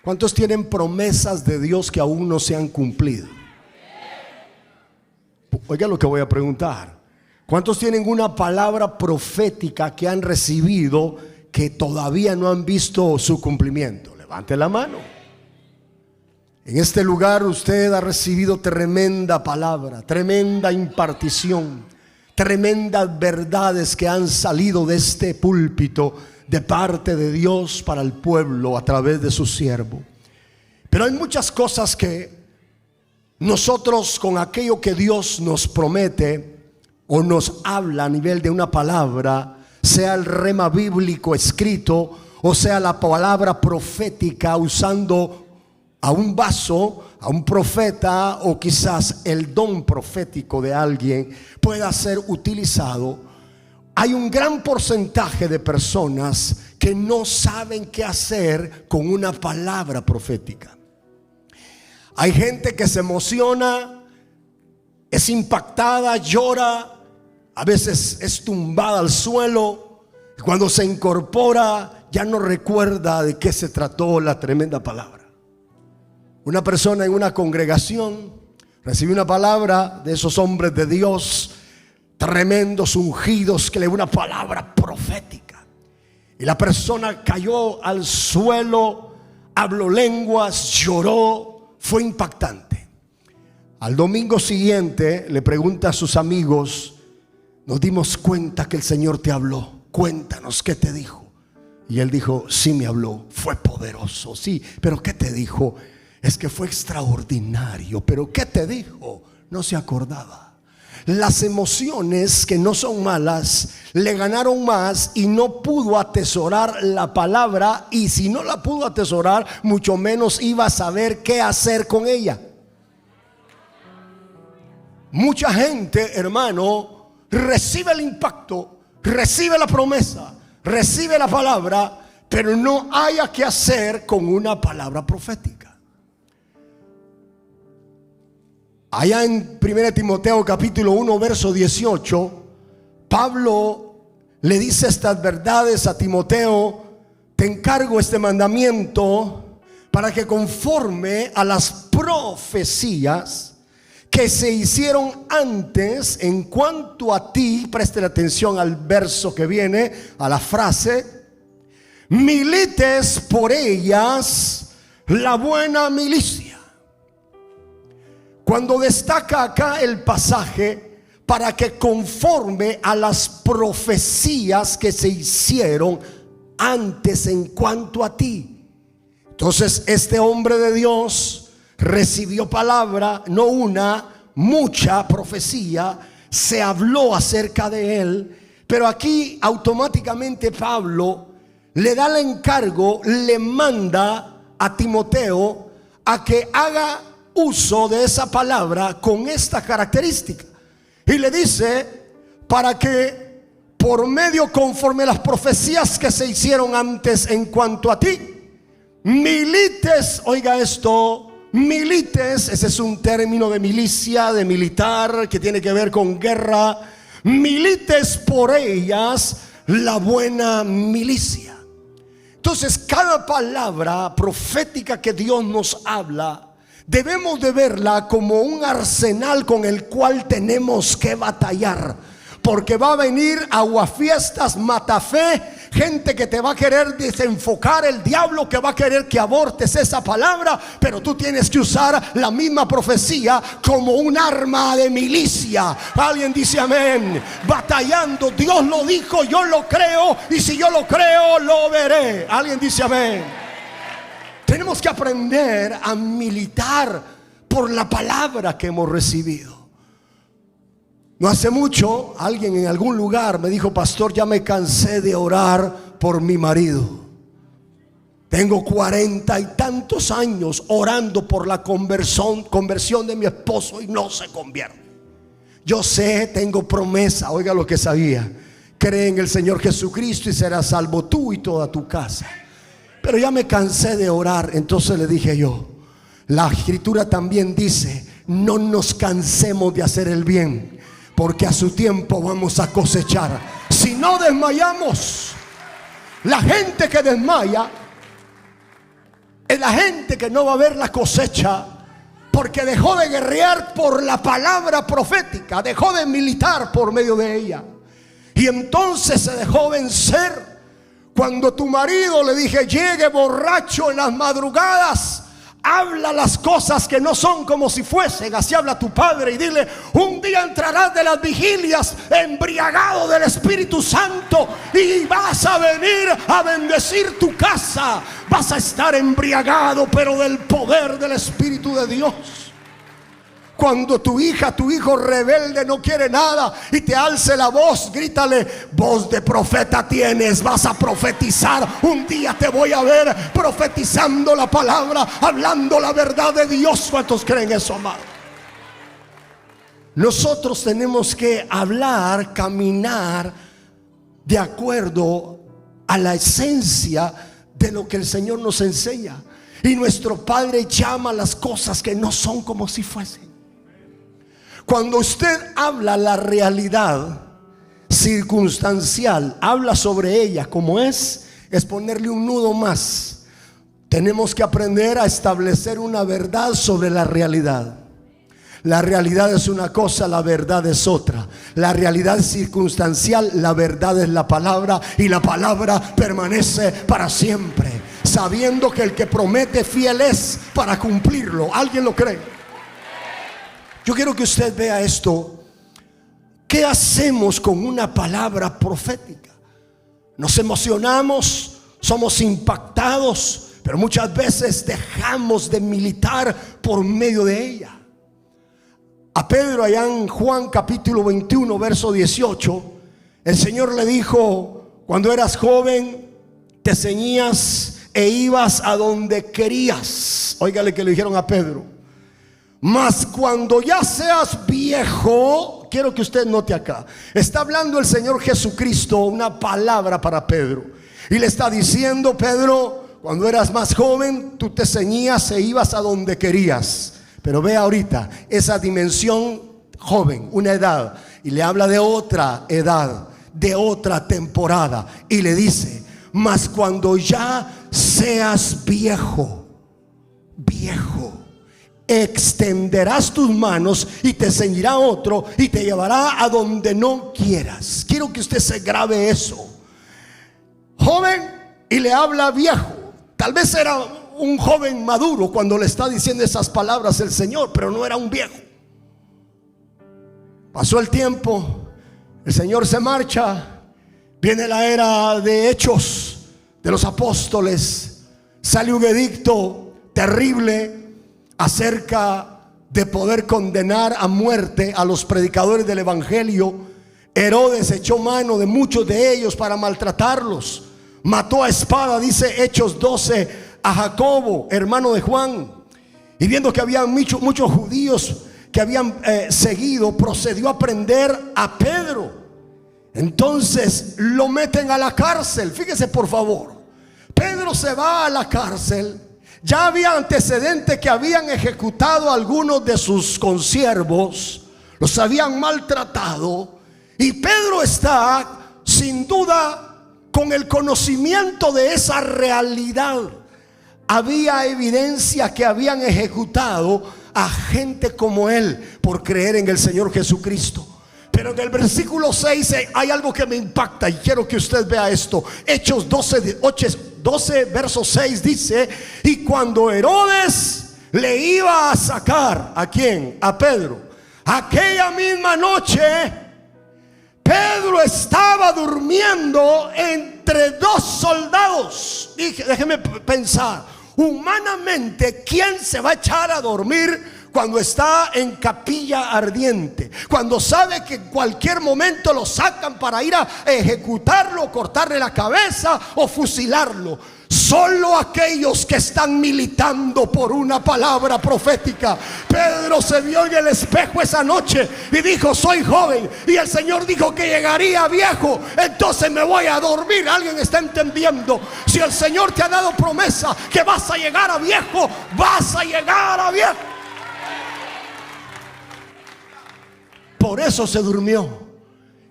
¿Cuántos tienen promesas de Dios que aún no se han cumplido? Oiga lo que voy a preguntar. ¿Cuántos tienen una palabra profética que han recibido que todavía no han visto su cumplimiento? Levante la mano. En este lugar usted ha recibido tremenda palabra, tremenda impartición, tremendas verdades que han salido de este púlpito de parte de Dios para el pueblo a través de su siervo. Pero hay muchas cosas que nosotros, con aquello que Dios nos promete o nos habla a nivel de una palabra, sea el rema bíblico escrito o sea la palabra profética, usando a un vaso, a un profeta, o quizás el don profético de alguien pueda ser utilizado. Hay un gran porcentaje de personas que no saben qué hacer con una palabra profética. Hay gente que se emociona, es impactada, llora, a veces es tumbada al suelo. Cuando se incorpora ya no recuerda de qué se trató la tremenda palabra. Una persona en una congregación recibió una palabra de esos hombres de Dios, tremendos ungidos, que le dio una palabra profética. Y la persona cayó al suelo, habló lenguas, lloró, fue impactante. Al domingo siguiente le pregunta a sus amigos: nos dimos cuenta que el Señor te habló, cuéntanos qué te dijo. Y él dijo: sí me habló, fue poderoso, sí, pero ¿qué te dijo? Es que fue extraordinario. Pero ¿qué te dijo? No se acordaba. Las emociones, que no son malas, le ganaron más y no pudo atesorar la palabra. Y si no la pudo atesorar, mucho menos iba a saber qué hacer con ella. Mucha gente, hermano, recibe el impacto, recibe la promesa, recibe la palabra, pero no haya qué hacer con una palabra profética. Allá en 1 Timoteo capítulo 1 verso 18, Pablo le dice estas verdades a Timoteo: te encargo este mandamiento para que conforme a las profecías que se hicieron antes en cuanto a ti, preste atención al verso que viene, a la frase, milites por ellas la buena milicia. Cuando destaca acá el pasaje, para que conforme a las profecías que se hicieron antes en cuanto a ti. Entonces este hombre de Dios recibió palabra, no una, mucha profecía, se habló acerca de él. Pero aquí automáticamente Pablo le da el encargo, le manda a Timoteo a que haga uso de esa palabra con esta característica. Y le dice: para que por medio conforme a las profecías que se hicieron antes en cuanto a ti, milites, oiga esto, milites, ese es un término de milicia, de militar, que tiene que ver con guerra. Milites por ellas la buena milicia. Entonces, cada palabra profética que Dios nos habla, debemos de verla como un arsenal con el cual tenemos que batallar. Porque va a venir aguafiestas, matafe, gente que te va a querer desenfocar, el diablo que va a querer que abortes esa palabra. Pero tú tienes que usar la misma profecía como un arma de milicia. Alguien dice amén. Batallando, Dios lo dijo, yo lo creo, y si yo lo creo, lo veré. Alguien dice amén. Tenemos que aprender a militar por la palabra que hemos recibido. No hace mucho, alguien en algún lugar me dijo: pastor, ya me cansé de orar por mi marido. Tengo 40 y tantos años orando por la conversión de mi esposo y no se convierte. Yo sé, tengo promesa, oiga lo que sabía: cree en el Señor Jesucristo y serás salvo tú y toda tu casa. Pero ya me cansé de orar. Entonces le dije yo: la escritura también dice: no nos cansemos de hacer el bien, porque a su tiempo vamos a cosechar. Si no desmayamos, la gente que desmaya Es la gente que no va a ver la cosecha porque dejó de guerrear por la palabra profética, dejó de militar por medio de ella. Y entonces se dejó vencer. Cuando tu marido, le dije, llegue borracho en las madrugadas, habla las cosas que no son como si fuesen. Así habla tu padre, y dile: un día entrarás de las vigilias embriagado del Espíritu Santo y vas a venir a bendecir tu casa. Vas a estar embriagado, pero del poder del Espíritu de Dios. Cuando tu hija, tu hijo rebelde no quiere nada y te alce la voz, grítale: voz de profeta tienes, vas a profetizar. Un día te voy a ver profetizando la palabra, hablando la verdad de Dios. ¿Cuántos creen eso, amado? Nosotros tenemos que hablar, caminar de acuerdo a la esencia de lo que el Señor nos enseña. Y nuestro Padre llama las cosas que no son como si fuesen. Cuando usted habla la realidad circunstancial, habla sobre ella como es ponerle un nudo más. Tenemos que aprender a establecer una verdad sobre la realidad. La realidad es una cosa, la verdad es otra. La realidad es circunstancial, la verdad es la palabra, y la palabra permanece para siempre, sabiendo que el que promete fiel es para cumplirlo. ¿Alguien lo cree? Yo quiero que usted vea esto. ¿Qué hacemos con una palabra profética? Nos emocionamos, somos impactados, pero muchas veces dejamos de militar por medio de ella. A Pedro, allá en Juan capítulo 21 verso 18, el Señor le dijo: cuando eras joven te ceñías e ibas a donde querías. Óigale que le dijeron a Pedro: mas cuando ya seas viejo. Quiero que usted note acá, está hablando el Señor Jesucristo una palabra para Pedro, y le está diciendo: Pedro, cuando eras más joven tú te ceñías e ibas a donde querías. Pero ve ahorita esa dimensión joven, una edad, y le habla de otra edad, de otra temporada, y le dice: mas cuando ya seas viejo, extenderás tus manos y te ceñirá otro y te llevará a donde no quieras. Quiero que usted se grabe eso. Joven, y le habla viejo. Tal vez era un joven maduro cuando le está diciendo esas palabras el Señor, pero no era un viejo. Pasó el tiempo, el Señor se marcha, viene la era de Hechos de los Apóstoles, sale un edicto terrible acerca de poder condenar a muerte a los predicadores del evangelio. Herodes echó mano de muchos de ellos para maltratarlos. Mató a espada, dice Hechos 12, a Jacobo, hermano de Juan. Y viendo que había muchos judíos que habían seguido, procedió a prender a Pedro. Entonces lo meten a la cárcel. Fíjese por favor, Pedro se va a la cárcel. Ya había antecedentes que habían ejecutado a algunos de sus consiervos, los habían maltratado, y Pedro está sin duda con el conocimiento de esa realidad. Había evidencia que habían ejecutado a gente como él por creer en el Señor Jesucristo. Pero en el versículo 6 hay algo que me impacta y quiero que usted vea esto. Hechos 12 verso 6 dice: y cuando Herodes le iba a sacar, ¿a quién? A Pedro. Aquella misma noche Pedro estaba durmiendo entre dos soldados. Déjeme pensar, humanamente, ¿quién se va a echar a dormir cuando está en capilla ardiente? Cuando sabe que en cualquier momento lo sacan para ir a ejecutarlo, cortarle la cabeza o fusilarlo. Solo aquellos que están militando por una palabra profética. Pedro se vio en el espejo esa noche y dijo: soy joven, y el Señor dijo que llegaría viejo, entonces me voy a dormir. ¿Alguien está entendiendo? Si el Señor te ha dado promesa que vas a llegar a viejo, vas a llegar a viejo. Por eso se durmió.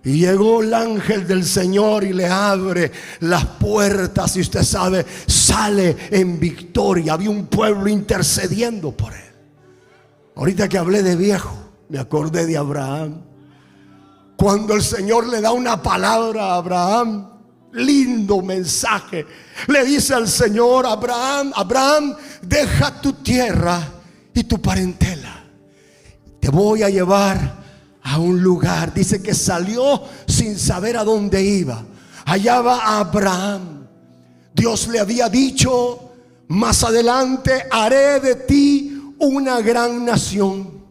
Y llegó el ángel del Señor y le abre las puertas, y usted sabe, sale en victoria. Había un pueblo intercediendo por él. Ahorita que hablé de viejo, me acordé de Abraham. Cuando el Señor le da una palabra a Abraham, lindo mensaje, le dice al Señor: Abraham, Abraham, deja tu tierra y tu parentela, te voy a llevar a un lugar. Dice que salió sin saber a dónde iba. Allá va Abraham. Dios le había dicho: más adelante haré de ti una gran nación,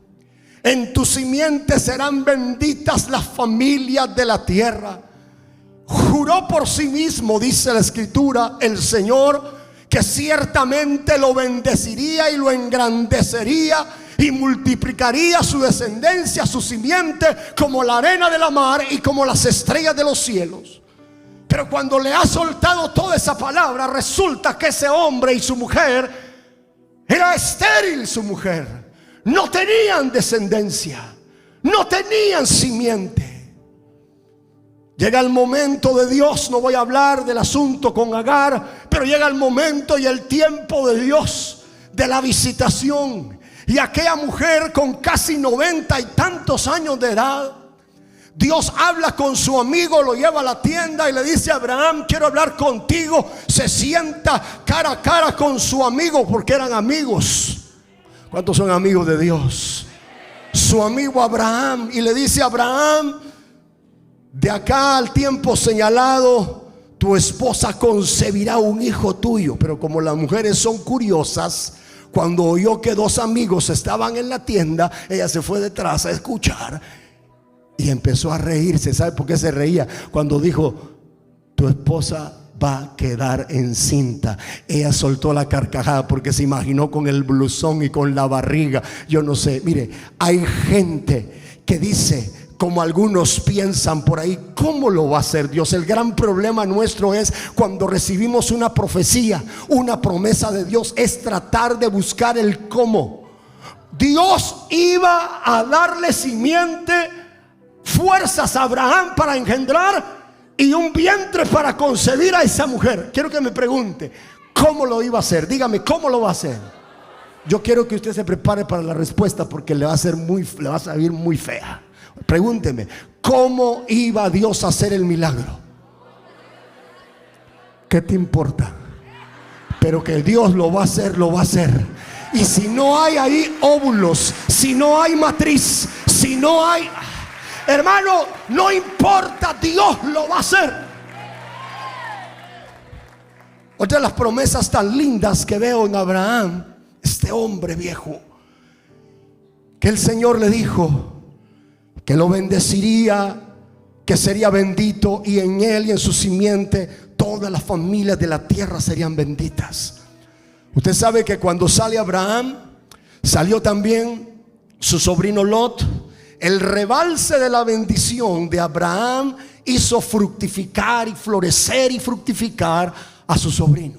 en tu simiente serán benditas las familias de la tierra. Juró por sí mismo, dice la escritura, el Señor, que ciertamente lo bendeciría y lo engrandecería, y multiplicaría su descendencia, su simiente, como la arena de la mar y como las estrellas de los cielos. Pero cuando le ha soltado toda esa palabra, resulta que ese hombre y su mujer, era estéril su mujer, no tenían descendencia, no tenían simiente. Llega el momento de Dios, no voy a hablar del asunto con Agar, pero llega el momento y el tiempo de Dios, de la visitación. Y aquella mujer con casi 90 y tantos años de edad, Dios habla con su amigo, lo lleva a la tienda y le dice: Abraham, quiero hablar contigo. Se sienta cara a cara con su amigo, porque eran amigos. ¿Cuántos son amigos de Dios? Su amigo Abraham, y le dice: Abraham, de acá al tiempo señalado, tu esposa concebirá un hijo tuyo. Pero como las mujeres son curiosas, cuando oyó que dos amigos estaban en la tienda, ella se fue detrás a escuchar y empezó a reírse. ¿Sabe por qué se reía? Cuando dijo: tu esposa va a quedar encinta. Ella soltó la carcajada porque se imaginó con el blusón y con la barriga. Yo no sé, mire, hay gente que dice, como algunos piensan por ahí, ¿cómo lo va a hacer Dios? El gran problema nuestro es cuando recibimos una profecía, una promesa de Dios, es tratar de buscar el cómo. Dios iba a darle simiente, fuerzas a Abraham para engendrar y un vientre para concebir a esa mujer. Quiero que me pregunte, ¿cómo lo iba a hacer? Dígame, ¿cómo lo va a hacer? Yo quiero que usted se prepare para la respuesta, porque le va a salir muy fea. Pregúnteme, ¿cómo iba Dios a hacer el milagro? ¿Qué te importa? Pero que Dios lo va a hacer, lo va a hacer. Y si no hay ahí óvulos, si no hay matriz, si no hay, hermano, no importa, Dios lo va a hacer. Otra de las promesas tan lindas que veo en Abraham, este hombre viejo, que el Señor le dijo que lo bendeciría, que sería bendito, y en él y en su simiente todas las familias de la tierra serían benditas. Usted sabe que cuando sale Abraham, salió también su sobrino Lot. El rebalse de la bendición de Abraham hizo fructificar y florecer y fructificar a su sobrino.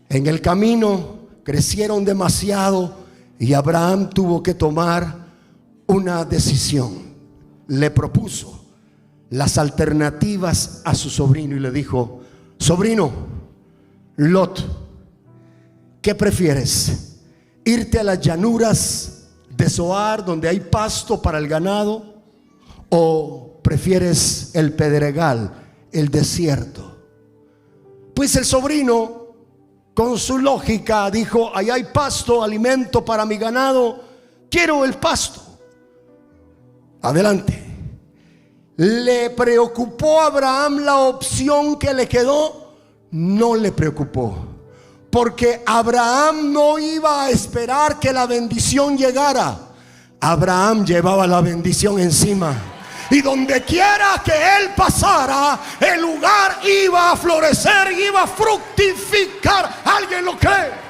En el camino crecieron demasiado y Abraham tuvo que tomar una decisión. Le propuso las alternativas a su sobrino y le dijo: sobrino Lot, ¿qué prefieres? ¿Irte a las llanuras de Zoar, donde hay pasto para el ganado, o prefieres el pedregal, el desierto? Pues el sobrino, con su lógica, dijo: allá hay pasto, alimento para mi ganado, quiero el pasto. Adelante. ¿Le preocupó a Abraham la opción que le quedó? No le preocupó, porque Abraham no iba a esperar que la bendición llegara. Abraham llevaba la bendición encima, y donde quiera que él pasara, el lugar iba a florecer, iba a fructificar. ¿Alguien lo cree?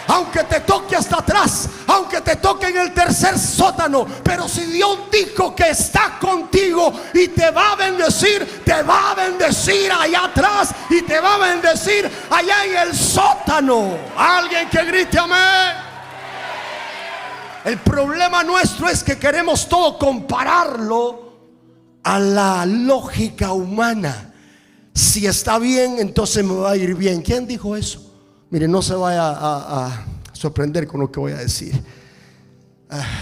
Aunque te toque hasta atrás, aunque te toque en el tercer sótano, pero si Dios dijo que está contigo y te va a bendecir allá atrás y te va a bendecir allá en el sótano. Alguien que grite amén. El problema nuestro es que queremos todo compararlo a la lógica humana. Si está bien, entonces me va a ir bien. ¿Quién dijo eso? Mire, no se vaya a sorprender con lo que voy a decir.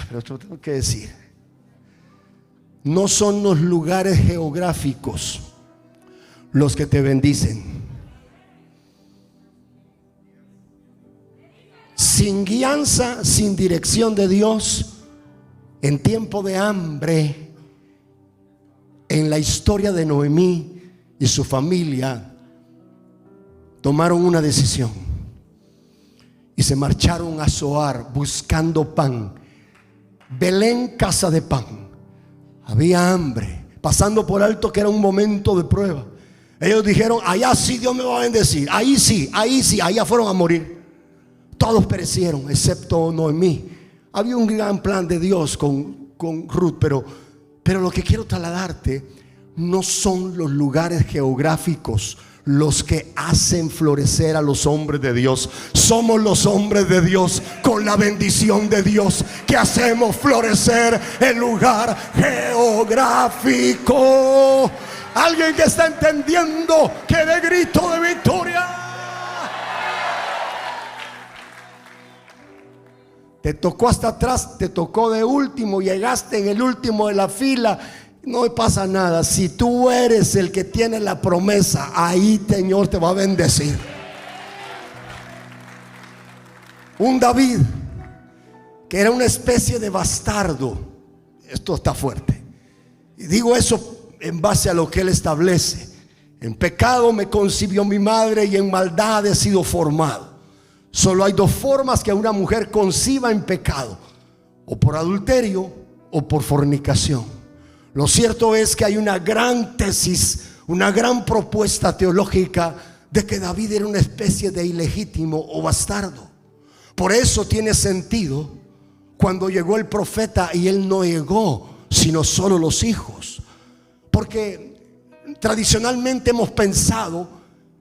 Pero esto tengo que decir. No son los lugares geográficos los que te bendicen. Sin guianza, sin dirección de Dios, en tiempo de hambre, en la historia de Noemí y su familia, tomaron una decisión y se marcharon a Zoar buscando pan. Belén, casa de pan. Había hambre, pasando por alto que era un momento de prueba. Ellos dijeron: allá sí Dios me va a bendecir, ahí sí, allá fueron a morir. Todos perecieron excepto Noemí. Había un gran plan de Dios con Ruth, pero lo que quiero trasladarte, no son los lugares geográficos los que hacen florecer a los hombres de Dios. Somos los hombres de Dios, con la bendición de Dios, que hacemos florecer el lugar geográfico. Alguien que está entendiendo, que dé grito de victoria. Te tocó hasta atrás, te tocó de último, llegaste en el último de la fila. No pasa nada. Si tú eres el que tiene la promesa, ahí Señor te va a bendecir. Un David que era una especie de bastardo. Esto está fuerte. Y digo eso en base a lo que él establece. En pecado me concibió mi madre y en maldad he sido formado. Solo hay dos formas que una mujer conciba en pecado: o por adulterio o por fornicación. Lo cierto es que hay una gran tesis, una gran propuesta teológica de que David era una especie de ilegítimo o bastardo. Por eso tiene sentido cuando llegó el profeta y él no llegó sino solo los hijos. Porque tradicionalmente hemos pensado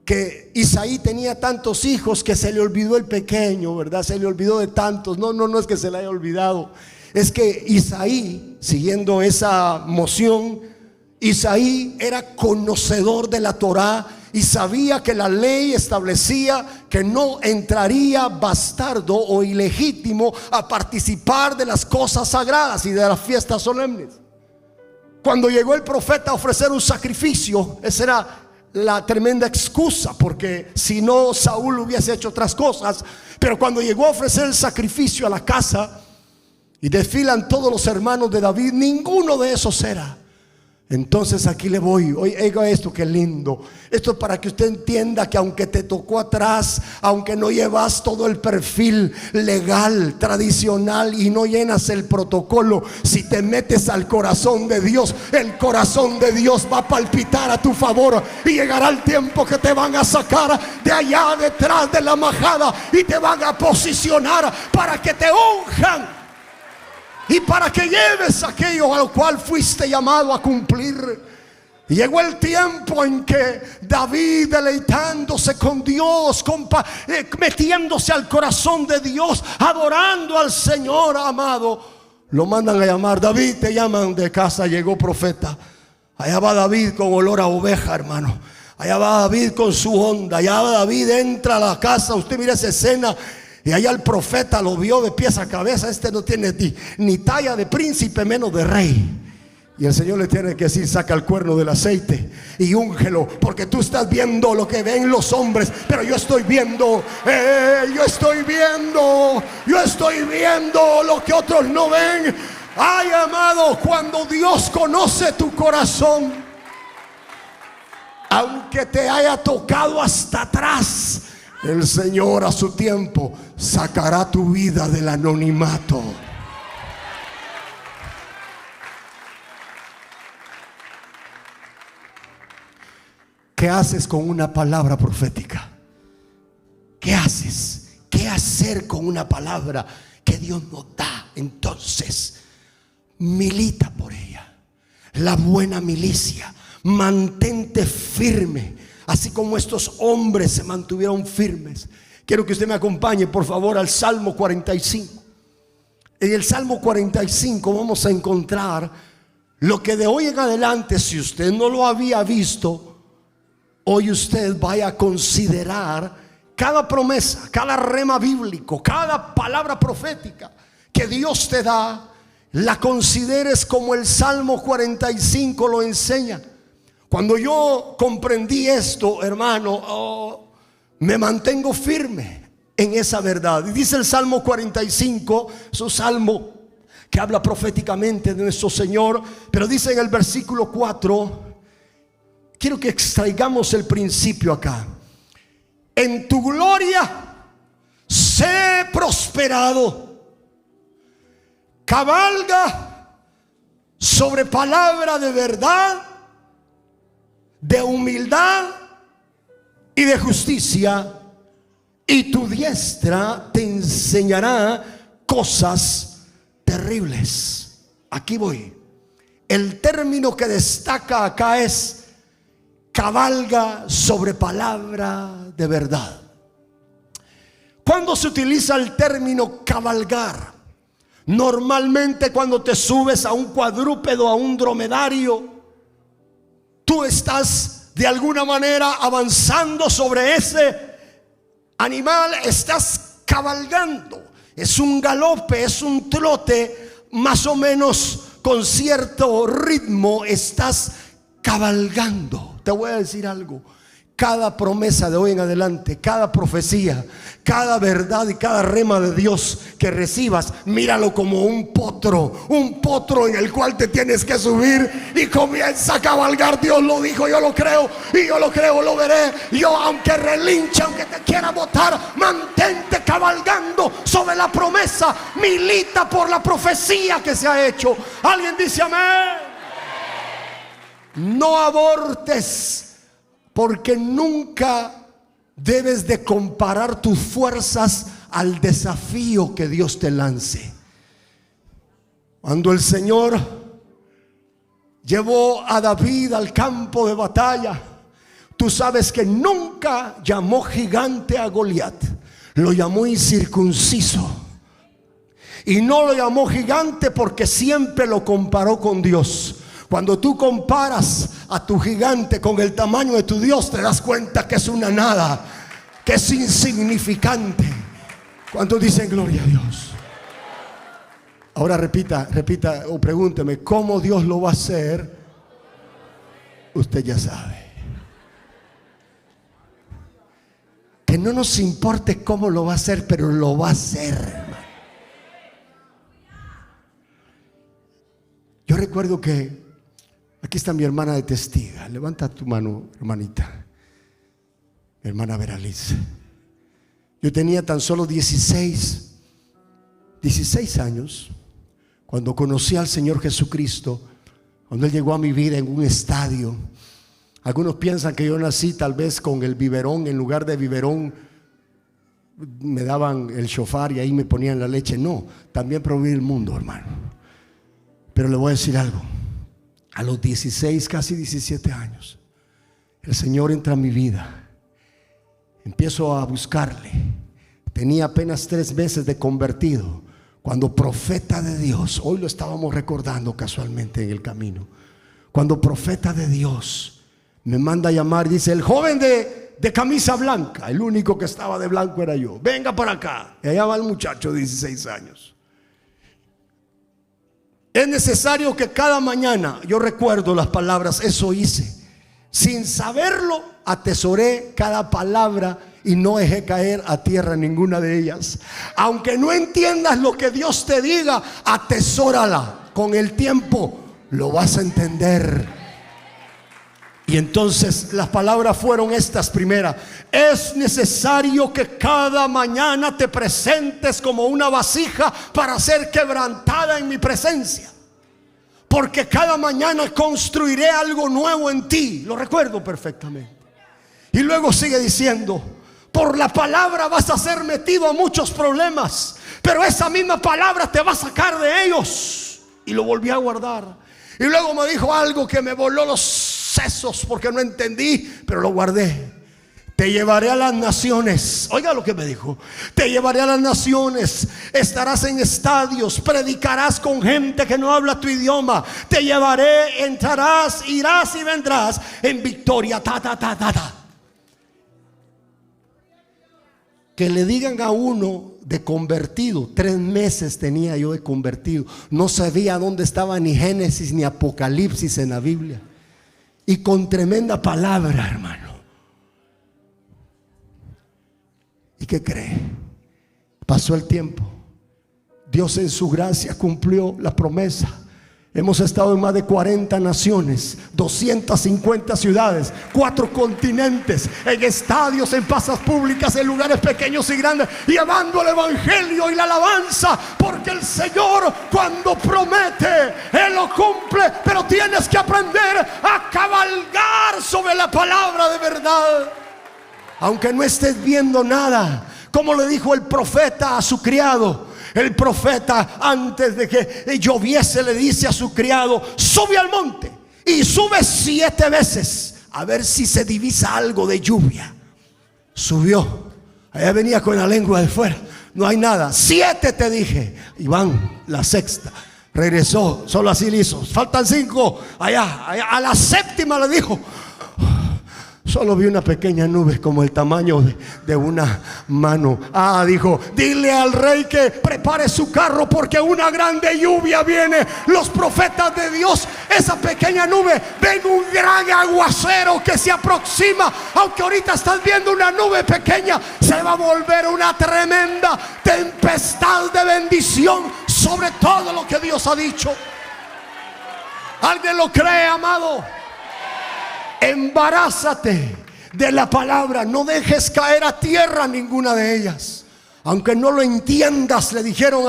que Isaí tenía tantos hijos que se le olvidó el pequeño, ¿verdad? Se le olvidó de tantos. No es que se le haya olvidado. Es que Isaí, siguiendo esa moción, Isaí era conocedor de la Torá y sabía que la ley establecía que no entraría bastardo o ilegítimo a participar de las cosas sagradas y de las fiestas solemnes. Cuando llegó el profeta a ofrecer un sacrificio, esa era la tremenda excusa, porque si no, Saúl hubiese hecho otras cosas. Pero cuando llegó a ofrecer el sacrificio a la casa y desfilan todos los hermanos de David, ninguno de esos era. Entonces aquí le voy. Oiga esto, qué lindo. Esto es para que usted entienda que aunque te tocó atrás, aunque no llevas todo el perfil legal, tradicional y no llenas el protocolo, si te metes al corazón de Dios, el corazón de Dios va a palpitar a tu favor. Y llegará el tiempo que te van a sacar de allá detrás de la majada y te van a posicionar para que te unjan y para que lleves aquello a lo cual fuiste llamado a cumplir. Y llegó el tiempo en que David, deleitándose con Dios, metiéndose al corazón de Dios, adorando al Señor amado, lo mandan a llamar. David, te llaman de casa. Llegó profeta. Allá va David con olor a oveja, hermano. Allá va David con su onda. Allá va David, entra a la casa. Usted mira esa escena. Y allá el profeta lo vio de pies a cabeza. Este no tiene ni talla de príncipe, menos de rey. Y el Señor le tiene que decir: saca el cuerno del aceite y úngelo, porque tú estás viendo lo que ven los hombres, pero yo estoy viendo, yo estoy viendo lo que otros no ven. Ay, amado, cuando Dios conoce tu corazón, aunque te haya tocado hasta atrás, el Señor a su tiempo sacará tu vida del anonimato. ¿Qué haces con una palabra profética? ¿Qué haces? ¿Qué hacer con una palabra que Dios nos da? Entonces, milita por ella. La buena milicia. Mantente firme, así como estos hombres se mantuvieron firmes. Quiero que usted me acompañe, por favor, al Salmo 45. En el Salmo 45 vamos a encontrar lo que de hoy en adelante, si usted no lo había visto, hoy usted vaya a considerar cada promesa, cada rema bíblico, cada palabra profética que Dios te da, la consideres como el Salmo 45 lo enseña. Cuando yo comprendí esto, hermano, me mantengo firme en esa verdad. Y dice el Salmo 45, es un salmo que habla proféticamente de nuestro Señor, pero dice en el versículo 4, quiero que extraigamos el principio acá: en tu gloria sé prosperado, cabalga sobre palabra de verdad, de humildad y de justicia, y tu diestra te enseñará cosas terribles. Aquí voy. El término que destaca acá es cabalga sobre palabra de verdad. ¿Cuándo se utiliza el término cabalgar? Normalmente cuando te subes a un cuadrúpedo, a un dromedario, tú estás de alguna manera avanzando sobre ese animal, estás cabalgando. Es un galope, es un trote, más o menos con cierto ritmo estás cabalgando. Te voy a decir algo: cada promesa de hoy en adelante, cada profecía, cada verdad y cada rema de Dios que recibas, míralo como un potro en el cual te tienes que subir y comienza a cabalgar. Dios lo dijo, yo lo creo, y yo lo creo, lo veré. Yo, aunque relinche, aunque te quiera botar, mantente cabalgando sobre la promesa, milita por la profecía que se ha hecho. Alguien dice amén. No abortes, porque nunca debes de comparar tus fuerzas al desafío que Dios te lance. Cuando el Señor llevó a David al campo de batalla, tú sabes que nunca llamó gigante a Goliat, lo llamó incircunciso. Y no lo llamó gigante porque siempre lo comparó con Dios. Cuando tú comparas a tu gigante con el tamaño de tu Dios, te das cuenta que es una nada, que es insignificante. ¿Cuántos dicen gloria a Dios? Ahora repita o pregúnteme, ¿cómo Dios lo va a hacer? Usted ya sabe. Que no nos importe cómo lo va a hacer, pero lo va a hacer, hermano. Yo recuerdo que aquí está mi hermana de testiga. Levanta tu mano, hermanita. Mi hermana Veraliz. Yo tenía tan solo 16 años cuando conocí al Señor Jesucristo, cuando Él llegó a mi vida en un estadio. Algunos piensan que yo nací tal vez con el biberón. En lugar de biberón me daban el shofar y ahí me ponían la leche. No, también probé el mundo, hermano. Pero le voy a decir algo. A los 16, casi 17 años, el Señor entra en mi vida. Empiezo a buscarle. Tenía apenas 3 meses de convertido, cuando profeta de Dios, hoy lo estábamos recordando casualmente en el camino, cuando profeta de Dios me manda a llamar, dice: el joven de camisa blanca, el único que estaba de blanco era yo, venga para acá. Y allá va el muchacho de 16 años. Es necesario que cada mañana, yo recuerdo las palabras, eso hice. Sin saberlo, atesoré cada palabra y no dejé caer a tierra ninguna de ellas. Aunque no entiendas lo que Dios te diga, atesórala. Con el tiempo lo vas a entender. Y entonces las palabras fueron estas primeras: es necesario que cada mañana te presentes como una vasija para ser quebrantada en mi presencia, porque cada mañana construiré algo nuevo en ti. Lo recuerdo perfectamente. Y luego sigue diciendo: por la palabra vas a ser metido a muchos problemas, pero esa misma palabra te va a sacar de ellos. Y lo volví a guardar. Y luego me dijo algo que me voló los sesos porque no entendí, pero lo guardé. Te llevaré a las naciones. Oiga lo que me dijo. Te llevaré a las naciones. Estarás en estadios. Predicarás con gente que no habla tu idioma. Te llevaré, entrarás, irás y vendrás en victoria. Que le digan a uno de convertido. 3 meses tenía yo de convertido. No sabía dónde estaba ni Génesis ni Apocalipsis en la Biblia. Y con tremenda palabra, hermano. ¿Y qué cree? Pasó el tiempo. Dios en su gracia cumplió la promesa. Hemos estado en más de 40 naciones, 250 ciudades, 4 continentes, en estadios, en plazas públicas, en lugares pequeños y grandes, llevando el evangelio y la alabanza, porque el Señor cuando promete, Él lo cumple. Pero tienes que aprender a cabalgar sobre la palabra de verdad, aunque no estés viendo nada. Como le dijo el profeta a su criado. El profeta, antes de que lloviese, le dice a su criado: sube al monte y sube 7 veces a ver si se divisa algo de lluvia. Subió, allá venía con la lengua de fuera, no hay nada. 7 te dije, y van la 6ª. Regresó, solo así le hizo. Faltan 5, allá, a la 7ª le dijo: solo vi una pequeña nube como el tamaño de una mano. Dijo: dile al rey que prepare su carro, porque una grande lluvia viene. Los profetas de Dios, esa pequeña nube, ven un gran aguacero que se aproxima. Aunque ahorita estás viendo una nube pequeña, se va a volver una tremenda tempestad de bendición sobre todo lo que Dios ha dicho. ¿Alguien lo cree, amado? Embarázate de la palabra. No dejes caer a tierra ninguna de ellas. Aunque no lo entiendas, le dijeron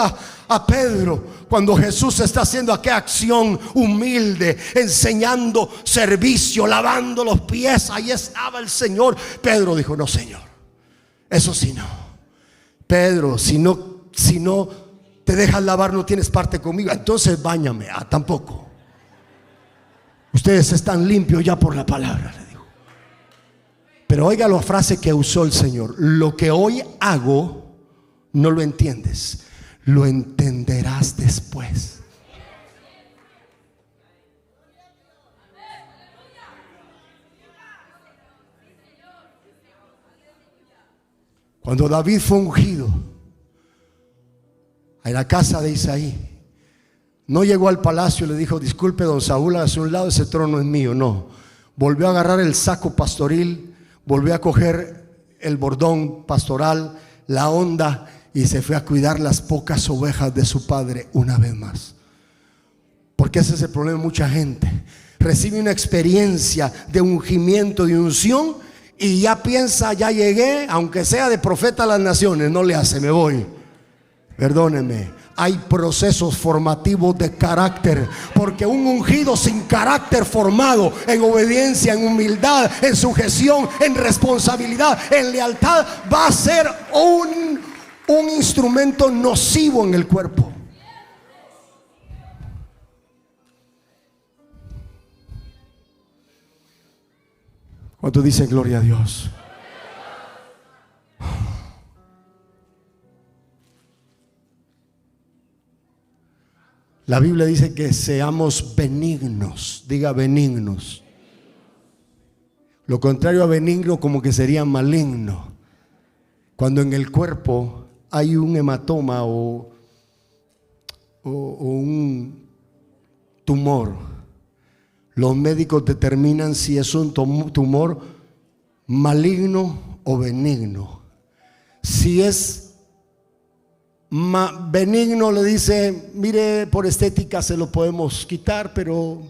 a Pedro cuando Jesús está haciendo aquella acción humilde, enseñando servicio, lavando los pies. Ahí estaba el Señor. Pedro dijo: no, Señor, eso sí no. Pedro, si no te dejas lavar, no tienes parte conmigo. Entonces báñame. Tampoco. Ustedes están limpios ya por la palabra, le dijo. Pero oiga la frase que usó el Señor: lo que hoy hago no lo entiendes, lo entenderás después. Cuando David fue ungido en la casa de Isaí, no llegó al palacio y le dijo: disculpe, don Saúl, hacia un lado, ese trono es mío. No, volvió a agarrar el saco pastoril, volvió a coger el bordón pastoral, la onda, y se fue a cuidar las pocas ovejas de su padre una vez más. Porque ese es el problema de mucha gente. Recibe una experiencia de ungimiento, de unción, y ya piensa: ya llegué, aunque sea de profeta a las naciones. No le hace, me voy. Perdóneme. Hay procesos formativos de carácter, porque un ungido sin carácter formado en obediencia, en humildad, en sujeción, en responsabilidad, en lealtad, va a ser un instrumento nocivo en el cuerpo. ¿Cuántos dicen gloria a Dios? La Biblia dice que seamos benignos. Diga benignos. Lo contrario a benigno como que sería maligno. Cuando en el cuerpo hay un hematoma o un tumor, los médicos determinan si es un tumor maligno o benigno. Si es benigno, le dice: mire, por estética se lo podemos quitar, pero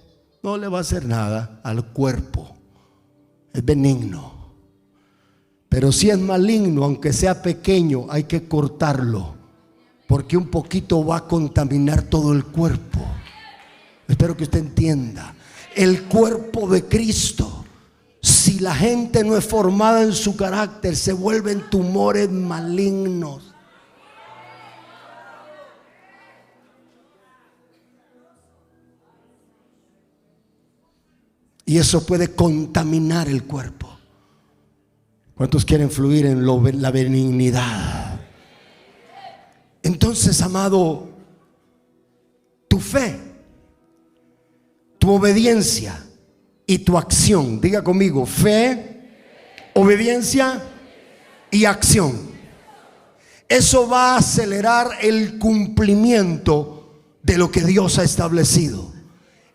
no le va a hacer nada al cuerpo. Es benigno. Pero si es maligno, aunque sea pequeño, hay que cortarlo, porque un poquito va a contaminar todo el cuerpo. Espero que usted entienda. El cuerpo de Cristo, si la gente no es formada en su carácter, se vuelven tumores malignos. Y eso puede contaminar el cuerpo. ¿Cuántos quieren fluir en la benignidad? Entonces, amado, tu fe, tu obediencia y tu acción. Diga conmigo: fe, obediencia y acción. Eso va a acelerar el cumplimiento de lo que Dios ha establecido.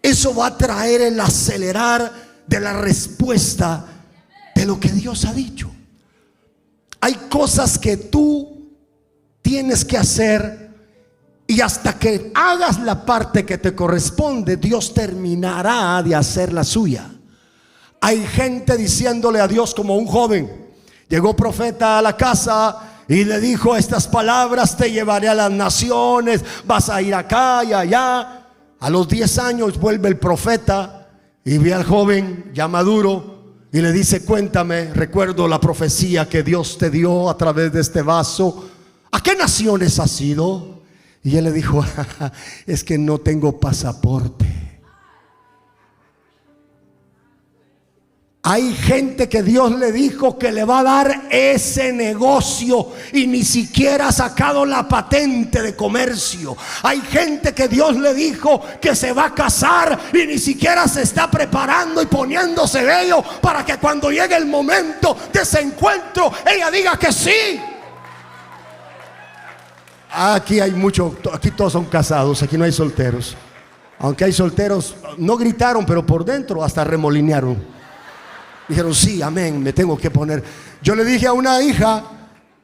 Eso va a traer el acelerar de la respuesta de lo que Dios ha dicho. Hay cosas que tú tienes que hacer, y hasta que hagas la parte que te corresponde, Dios terminará de hacer la suya. Hay gente diciéndole a Dios, como un joven, llegó profeta a la casa y le dijo estas palabras: te llevaré a las naciones, vas a ir acá y allá. A los 10 años vuelve el profeta y ve al joven ya maduro y le dice: cuéntame, recuerdo la profecía que Dios te dio a través de este vaso. ¿A qué naciones has ido? Y él le dijo: es que no tengo pasaporte. Hay gente que Dios le dijo que le va a dar ese negocio y ni siquiera ha sacado la patente de comercio. Hay gente que Dios le dijo que se va a casar y ni siquiera se está preparando y poniéndose bello para que cuando llegue el momento de ese encuentro ella diga que sí. Aquí hay mucho, aquí todos son casados, aquí no hay solteros. Aunque hay solteros, no gritaron, pero por dentro hasta remolinearon. Dijeron: sí, amén, me tengo que poner. Yo le dije a una hija: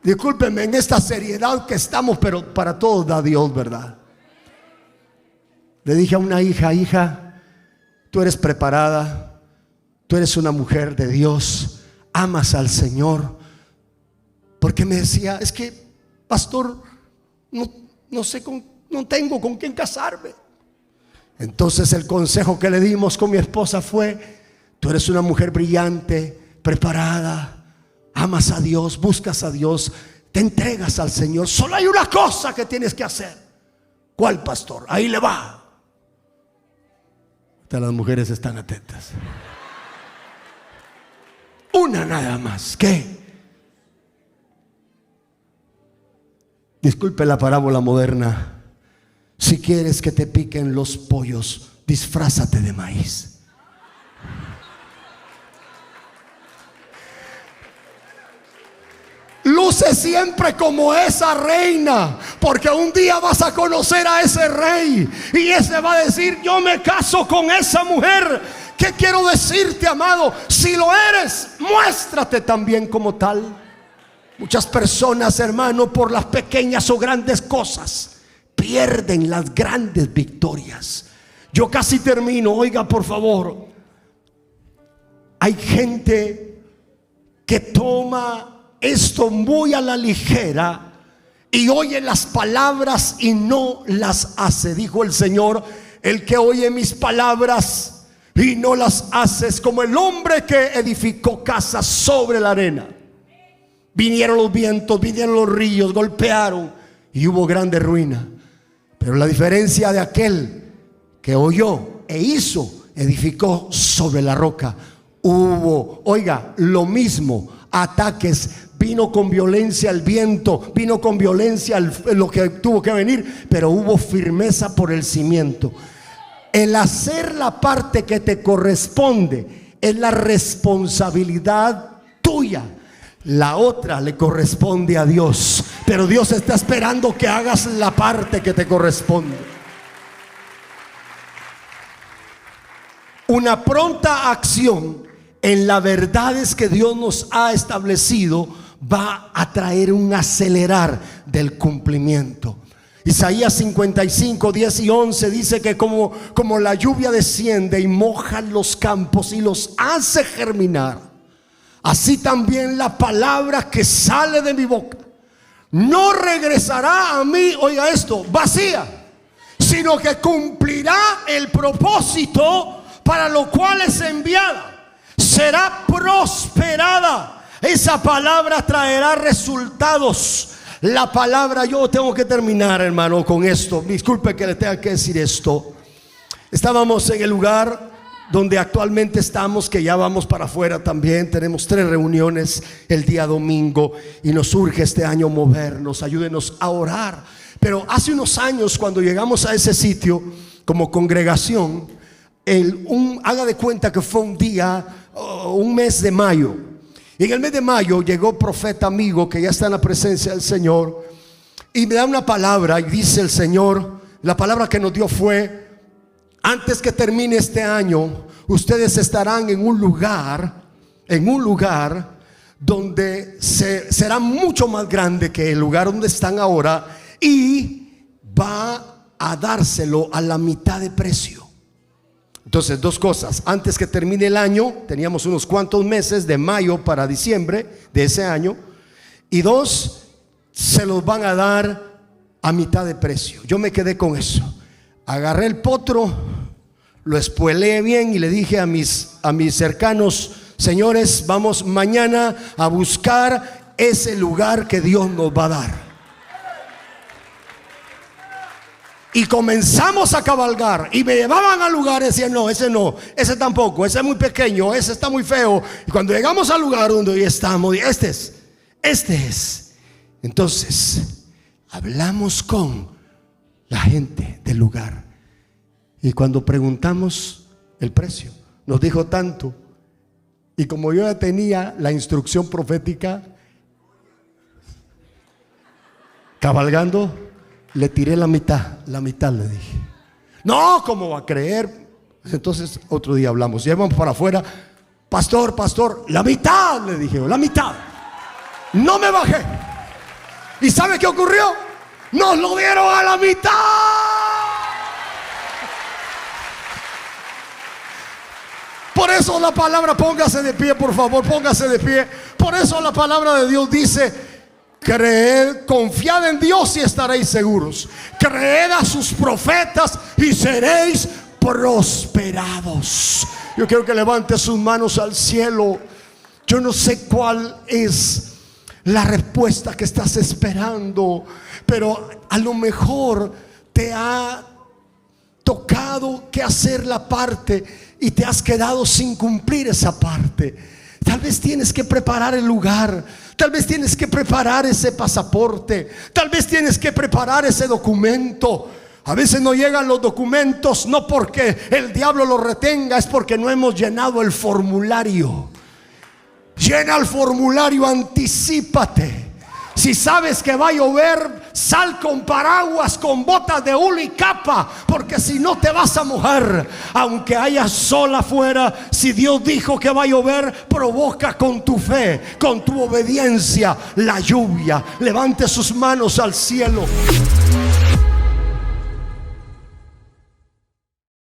discúlpenme en esta seriedad que estamos, pero para todos da Dios, ¿verdad? Le dije a una hija: hija, tú eres preparada, tú eres una mujer de Dios, amas al Señor. Porque me decía: es que, pastor, no sé, no tengo con quién casarme. Entonces el consejo que le dimos con mi esposa fue: tú eres una mujer brillante, preparada, amas a Dios, buscas a Dios, te entregas al Señor. Solo hay una cosa que tienes que hacer. ¿Cuál, pastor? Ahí le va. Hasta las mujeres están atentas. Una nada más. ¿Qué? Disculpe la parábola moderna. Si quieres que te piquen los pollos, disfrázate de maíz. Luce siempre como esa reina, porque un día vas a conocer a ese rey y ese va a decir: yo me caso con esa mujer. ¿Qué quiero decirte, amado? Si lo eres, muéstrate también como tal. Muchas personas, hermano, por las pequeñas o grandes cosas, pierden las grandes victorias. Yo casi termino, oiga por favor. Hay gente que toma esto muy a la ligera y oye las palabras y no las hace. Dijo el Señor: el que oye mis palabras y no las hace es como el hombre que edificó casa sobre la arena. Vinieron los vientos, vinieron los ríos, golpearon y hubo grande ruina. Pero la diferencia de aquel que oyó e hizo, edificó sobre la roca. Hubo, oiga, lo mismo, ataques. Vino con violencia el viento, vino con violencia lo que tuvo que venir, pero hubo firmeza por el cimiento. El hacer la parte que te corresponde es la responsabilidad tuya. La otra le corresponde a Dios, pero Dios está esperando que hagas la parte que te corresponde. Una pronta acción en las verdades que Dios nos ha establecido va a traer un acelerar del cumplimiento. Isaías 55, 10 y 11 dice que como la lluvia desciende y moja los campos y los hace germinar, así también la palabra que sale de mi boca no regresará a mí, oiga esto, vacía, sino que cumplirá el propósito para lo cual es enviada. Será prosperada. Esa palabra traerá resultados. La palabra, yo tengo que terminar, hermano, con esto. Disculpe que le tenga que decir esto. Estábamos en el lugar donde actualmente estamos, que ya vamos para afuera también. Tenemos 3 reuniones el día domingo y nos urge este año movernos. Ayúdenos a orar. Pero hace unos años, cuando llegamos a ese sitio como congregación, haga de cuenta que fue un mes de mayo. Y en el mes de mayo llegó profeta amigo que ya está en la presencia del Señor y me da una palabra y dice el Señor, la palabra que nos dio fue: antes que termine este año, ustedes estarán en un lugar donde será mucho más grande que el lugar donde están ahora, y va a dárselo a la mitad de precio. Entonces, 2 cosas: antes que termine el año, teníamos unos cuantos meses de mayo para diciembre de ese año, y 2, se los van a dar a mitad de precio. Yo me quedé con eso. Agarré el potro, lo espueleé bien y le dije a mis cercanos: señores, vamos mañana a buscar ese lugar que Dios nos va a dar. Y comenzamos a cabalgar y me llevaban a lugares y decían: no, ese tampoco, ese es muy pequeño, ese está muy feo. Y cuando llegamos al lugar donde hoy estamos, este es. Entonces hablamos con la gente del lugar y cuando preguntamos el precio, nos dijo tanto. Y como yo ya tenía la instrucción profética, cabalgando, le tiré la mitad le dije. No, ¿cómo va a creer? Entonces otro día hablamos, llevamos para afuera. Pastor, la mitad, le dije, la mitad. No me bajé. ¿Y sabe qué ocurrió? Nos lo dieron a la mitad. Por eso la palabra, póngase de pie, por favor, póngase de pie. Por eso la palabra de Dios dice: creed, confiad en Dios y estaréis seguros. Creed a sus profetas y seréis prosperados. Yo quiero que levante sus manos al cielo. Yo no sé cuál es la respuesta que estás esperando, pero a lo mejor te ha tocado que hacer la parte y te has quedado sin cumplir esa parte. Tal vez tienes que preparar el lugar, tal vez tienes que preparar ese pasaporte, tal vez tienes que preparar ese documento. A veces no llegan los documentos, no porque el diablo los retenga, es porque no hemos llenado el formulario. Llena el formulario, anticípate. Si sabes que va a llover, sal con paraguas, con botas de hule y capa, porque si no te vas a mojar. Aunque haya sol afuera, si Dios dijo que va a llover, provoca con tu fe, con tu obediencia, la lluvia. Levante sus manos al cielo.